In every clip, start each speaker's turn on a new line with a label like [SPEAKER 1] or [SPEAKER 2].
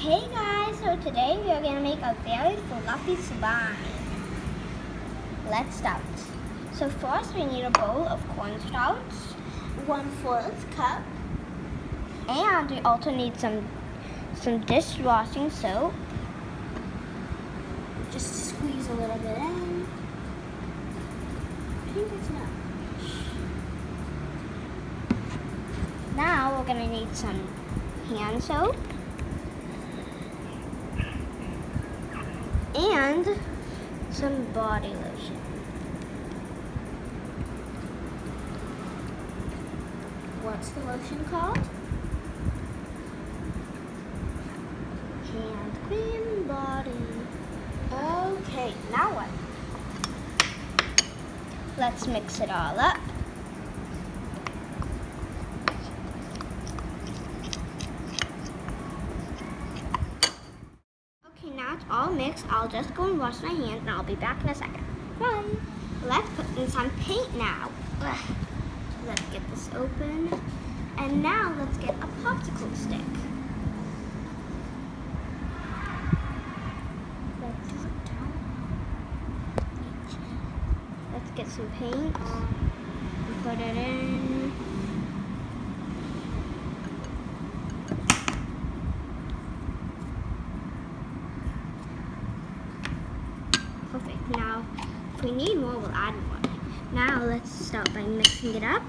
[SPEAKER 1] Hey guys, so today we are going to make a very fluffy slime. Let's start. So first we need a bowl of cornstarch, 1/4 cup, and we also need some dishwashing soap.
[SPEAKER 2] Just squeeze a little bit in. I think that's enough.
[SPEAKER 1] Now we're going to need some hand soap and some body lotion.
[SPEAKER 2] What's the lotion called?
[SPEAKER 1] Hand cream body.
[SPEAKER 2] Okay, now what?
[SPEAKER 1] Let's mix it all up. Okay, now it's all mixed. I'll just go and wash my hands and I'll be back in a second. Bye. Let's put in some paint now. Ugh. Let's get this open. And now let's get a popsicle stick. Let's get some paint and put it in. Perfect. Now, if we need more, we'll add more. Now, let's start by mixing it up.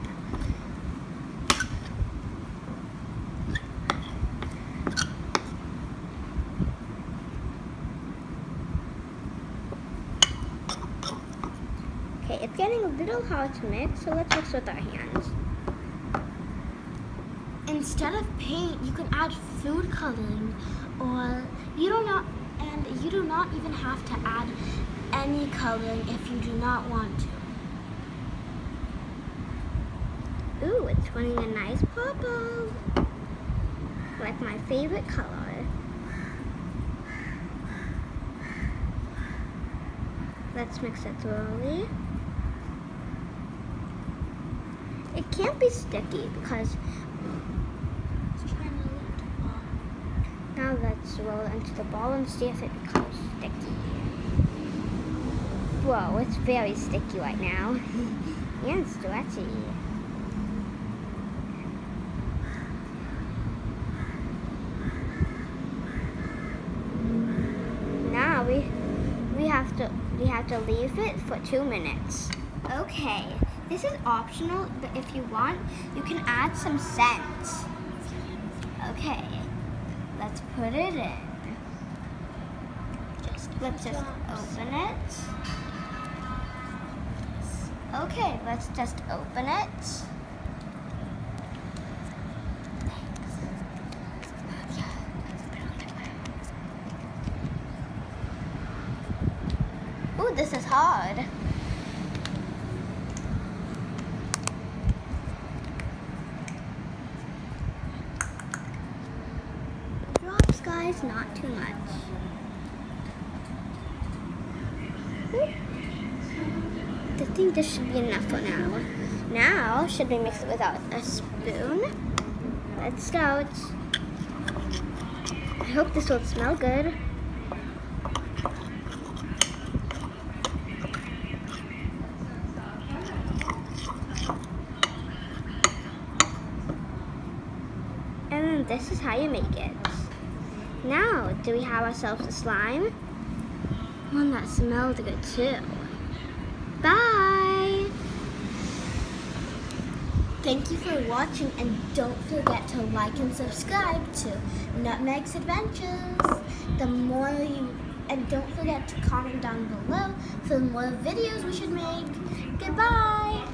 [SPEAKER 1] Okay, it's getting a little hard to mix, so let's mix with our hands.
[SPEAKER 2] Instead of paint, you can add food coloring, or you do not even have to add any coloring if you do not want to.
[SPEAKER 1] Ooh, it's running a nice purple. Like my favorite color. Let's mix it thoroughly. It can't be sticky because now let's roll it into the ball and see if it becomes sticky. Whoa, it's very sticky right now. And stretchy. Now we have to leave it for 2 minutes. Okay, this is optional, but if you want, you can add some scent. Okay, let's put it in. Let's just open it. Okay, let's just open it. Ooh, this is hard. Drops, guys, not too much. I think this should be enough for now. Now, should we mix it without a spoon? Let's start. I hope this will smell good. And then this is how you make it. Now, do we have ourselves a slime? One that smells good too. Bye!
[SPEAKER 2] Thank you for watching, and don't forget to like and subscribe to Nutmeg's Adventures. And don't forget to comment down below for more videos we should make. Goodbye!